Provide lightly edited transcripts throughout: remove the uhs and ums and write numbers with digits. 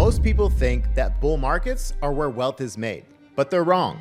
Most people think that bull markets are where wealth is made, but they're wrong.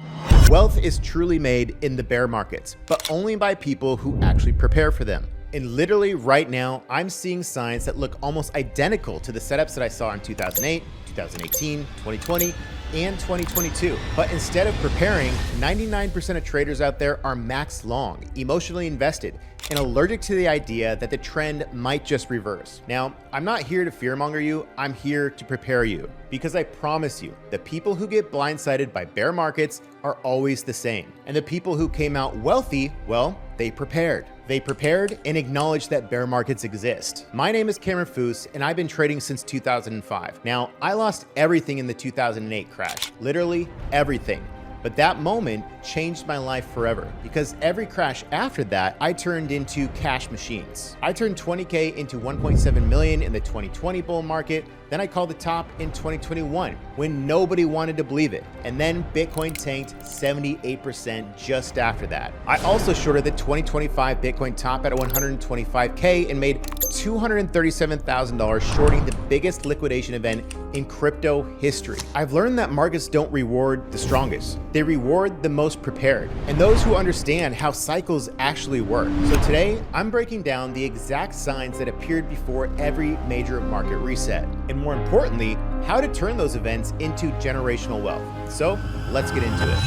Wealth is truly made in the bear markets, but only by people who actually prepare for them. And literally right now, I'm seeing signs that look almost identical to the setups that I saw in 2008, 2018, 2020, and 2022. But instead of preparing, 99% of traders out there are max long, emotionally invested, and allergic to the idea that the trend might just reverse. Now, I'm not here to fearmonger you, I'm here to prepare you, because I promise you, the people who get blindsided by bear markets are always the same. And the people who came out wealthy, well, they prepared. They prepared and acknowledged that bear markets exist. My name is Cameron Foose, and I've been trading since 2005. Now, I lost everything in the 2008 crash, literally everything. But that moment changed my life forever, because every crash after that, I turned into cash machines. I turned 20K into 1.7 million in the 2020 bull market. Then I called the top in 2021 when nobody wanted to believe it. And then Bitcoin tanked 78% just after that. I also shorted the 2025 Bitcoin top at 125K and made $237,000 shorting the biggest liquidation event in crypto history. I've learned that markets don't reward the strongest. They reward the most prepared and those who understand how cycles actually work. So today, I'm breaking down the exact signs that appeared before every major market reset. And more importantly, how to turn those events into generational wealth. So let's get into it.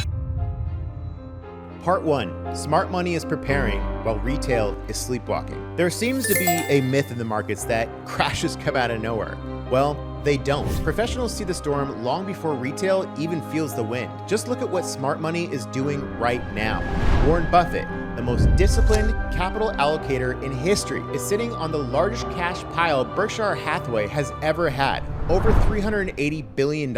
Part 1. Smart money is preparing while retail is sleepwalking. There seems to be a myth in the markets that crashes come out of nowhere. Well, they don't. Professionals see the storm long before retail even feels the wind. Just look at what smart money is doing right now. Warren Buffett, the most disciplined capital allocator in history, is sitting on the largest cash pile Berkshire Hathaway has ever had. Over $380 billion.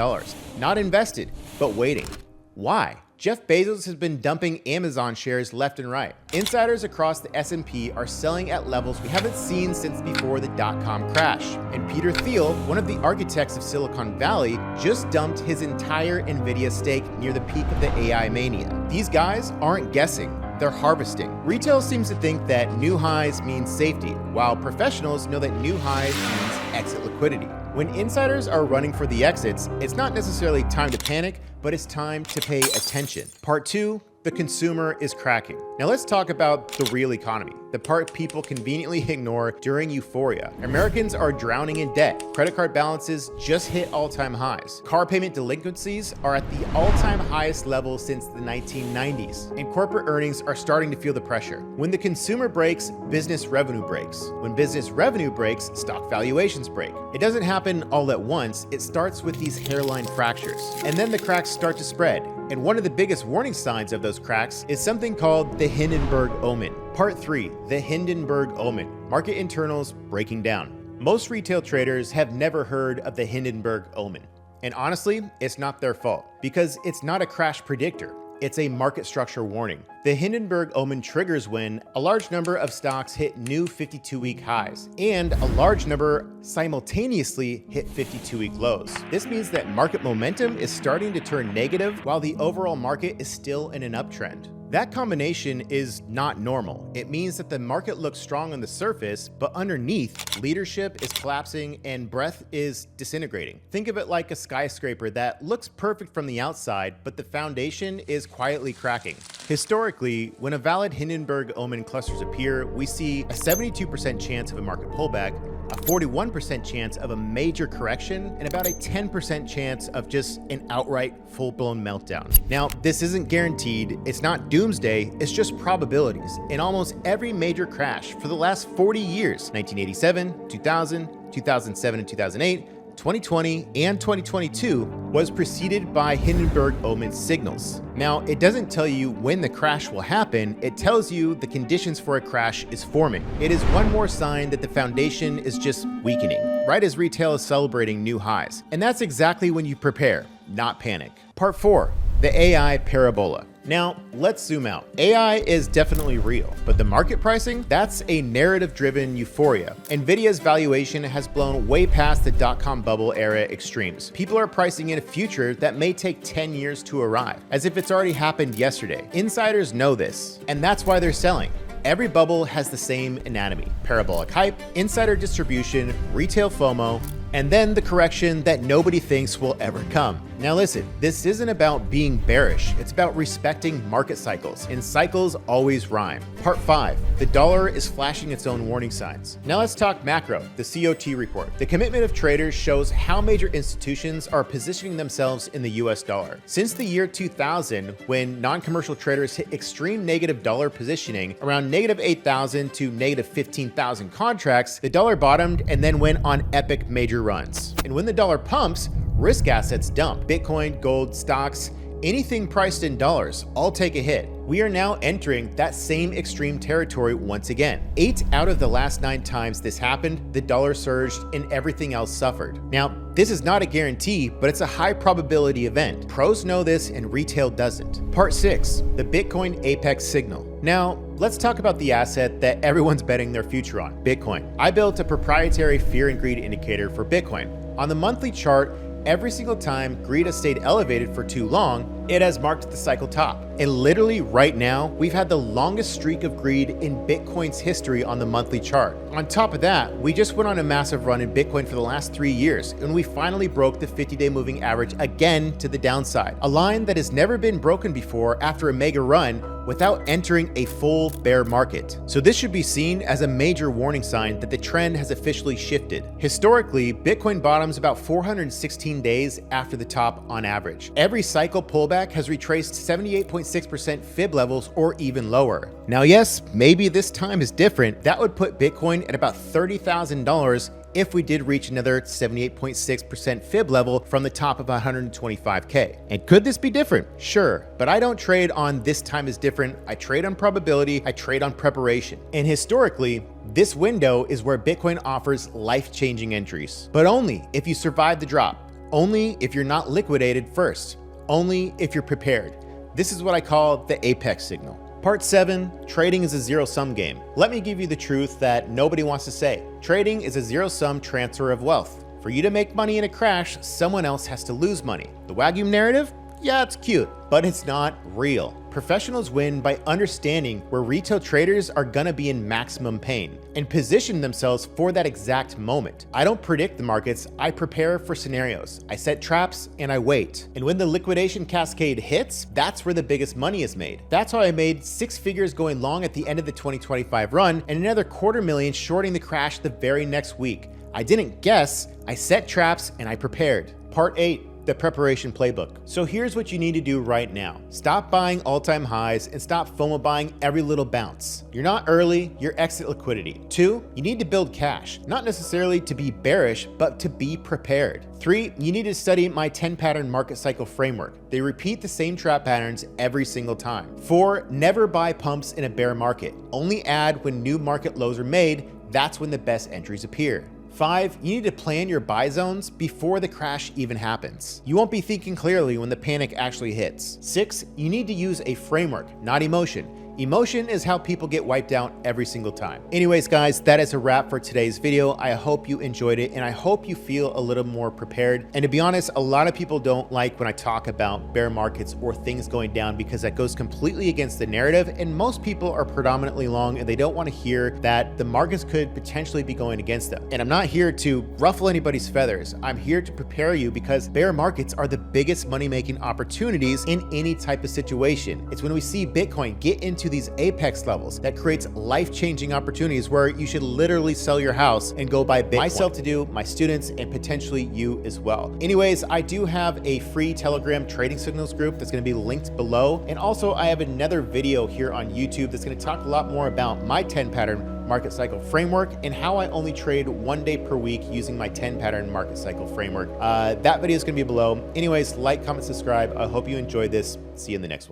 Not invested, but waiting. Why? Jeff Bezos has been dumping Amazon shares left and right. Insiders across the S&P are selling at levels we haven't seen since before the dot-com crash. And Peter Thiel, one of the architects of Silicon Valley, just dumped his entire Nvidia stake near the peak of the AI mania. These guys aren't guessing. They're harvesting. Retail seems to think that new highs means safety, while professionals know that new highs means exit liquidity. When insiders are running for the exits, it's not necessarily time to panic, but it's time to pay attention. Part 2, the consumer is cracking. Now let's talk about the real economy, the part people conveniently ignore during euphoria. Americans are drowning in debt. Credit card balances just hit all-time highs. Car payment delinquencies are at the all-time highest level since the 1990s. And corporate earnings are starting to feel the pressure. When the consumer breaks, business revenue breaks. When business revenue breaks, stock valuations break. It doesn't happen all at once. It starts with these hairline fractures. And then the cracks start to spread. And one of the biggest warning signs of those cracks is something called the Hindenburg omen. Part 3, the Hindenburg omen. Market internals breaking down. Most retail traders have never heard of the Hindenburg omen. And honestly, it's not their fault, because it's not a crash predictor. It's a market structure warning. The Hindenburg omen triggers when a large number of stocks hit new 52-week highs and a large number simultaneously hit 52-week lows. This means that market momentum is starting to turn negative while the overall market is still in an uptrend. That combination is not normal. It means that the market looks strong on the surface, but underneath, leadership is collapsing and breadth is disintegrating. Think of it like a skyscraper that looks perfect from the outside, but the foundation is quietly cracking. Historically, when a valid Hindenburg omen clusters appear, we see a 72% chance of a market pullback, a 41% chance of a major correction, and about a 10% chance of just an outright full-blown meltdown. Now, this isn't guaranteed, it's not doomsday, it's just probabilities. In almost every major crash for the last 40 years, 1987, 2000, 2007 and 2008, 2020 and 2022 was preceded by Hindenburg omen signals. Now, it doesn't tell you when the crash will happen, it tells you the conditions for a crash is forming. It is one more sign that the foundation is just weakening, right as retail is celebrating new highs. And that's exactly when you prepare, not panic. Part 4, the AI parabola. Now, let's zoom out. AI is definitely real, but the market pricing, that's a narrative-driven euphoria. Nvidia's valuation has blown way past the dot-com bubble era extremes. People are pricing in a future that may take 10 years to arrive, as if it's already happened yesterday. Insiders know this, and that's why they're selling. Every bubble has the same anatomy: parabolic hype, insider distribution, retail FOMO, and then the correction that nobody thinks will ever come. Now listen, this isn't about being bearish, it's about respecting market cycles, and cycles always rhyme. Part 5, the dollar is flashing its own warning signs. Now let's talk macro, the COT report. The commitment of traders shows how major institutions are positioning themselves in the US dollar. Since the year 2000, when non-commercial traders hit extreme negative dollar positioning, around negative 8,000 to negative 15,000 contracts, the dollar bottomed and then went on epic major runs. And when the dollar pumps, risk assets dump. Bitcoin, gold, stocks, anything priced in dollars, all take a hit. We are now entering that same extreme territory once again. 8 out of the last 9 times this happened, the dollar surged and everything else suffered. Now, this is not a guarantee, but it's a high probability event. Pros know this and retail doesn't. Part 6, the Bitcoin apex signal. Now, let's talk about the asset that everyone's betting their future on, Bitcoin. I built a proprietary fear and greed indicator for Bitcoin. On the monthly chart, every single time greed has stayed elevated for too long, it has marked the cycle top. And literally right now, we've had the longest streak of greed in Bitcoin's history on the monthly chart. On top of that, we just went on a massive run in Bitcoin for the last 3 years, and we finally broke the 50-day moving average again to the downside. A line that has never been broken before after a mega run without entering a full bear market. So this should be seen as a major warning sign that the trend has officially shifted. Historically, Bitcoin bottoms about 416 days after the top on average. Every cycle pullback has retraced 78.6% fib levels or even lower. Now yes, maybe this time is different. That would put Bitcoin at about $30,000 if we did reach another 78.6% fib level from the top of 125K. And could this be different? Sure, but I don't trade on this time is different. I trade on probability, I trade on preparation. And historically, this window is where Bitcoin offers life-changing entries, but only if you survive the drop, only if you're not liquidated first, only if you're prepared. This is what I call the apex signal. Part 7, trading is a zero-sum game. Let me give you the truth that nobody wants to say. Trading is a zero-sum transfer of wealth. For you to make money in a crash, someone else has to lose money. The Wagyu narrative? Yeah, it's cute, but it's not real. Professionals win by understanding where retail traders are gonna be in maximum pain and position themselves for that exact moment. I don't predict the markets, I prepare for scenarios. I set traps and I wait. And when the liquidation cascade hits, that's where the biggest money is made. That's how I made 6 figures going long at the end of the 2025 run and another $250,000 shorting the crash the very next week. I didn't guess, I set traps and I prepared. Part 8. The preparation playbook. So here's what you need to do right now. Stop buying all-time highs and stop FOMO buying every little bounce. You're not early, you're exit liquidity. 2, you need to build cash, not necessarily to be bearish, but to be prepared. 3, you need to study my 10-pattern market cycle framework. They repeat the same trap patterns every single time. 4, never buy pumps in a bear market. Only add when new market lows are made. That's when the best entries appear. 5, you need to plan your buy zones before the crash even happens. You won't be thinking clearly when the panic actually hits. 6, you need to use a framework, not emotion. Emotion is how people get wiped out every single time. Anyways, guys, that is a wrap for today's video. I hope you enjoyed it and I hope you feel a little more prepared. And to be honest, a lot of people don't like when I talk about bear markets or things going down because that goes completely against the narrative. And most people are predominantly long and they don't want to hear that the markets could potentially be going against them. And I'm not here to ruffle anybody's feathers. I'm here to prepare you because bear markets are the biggest money-making opportunities in any type of situation. It's when we see Bitcoin get into these apex levels that creates life-changing opportunities where you should literally sell your house and go buy Bitcoin. Myself to do, my students, and potentially you as well. Anyways, I do have a free Telegram trading signals group that's going to be linked below. And also I have another video here on YouTube that's going to talk a lot more about my 10-pattern market cycle framework and how I only trade 1 day per week using my 10-pattern market cycle framework. That video is going to be below. Anyways, like, comment, subscribe. I hope you enjoyed this. See you in the next one.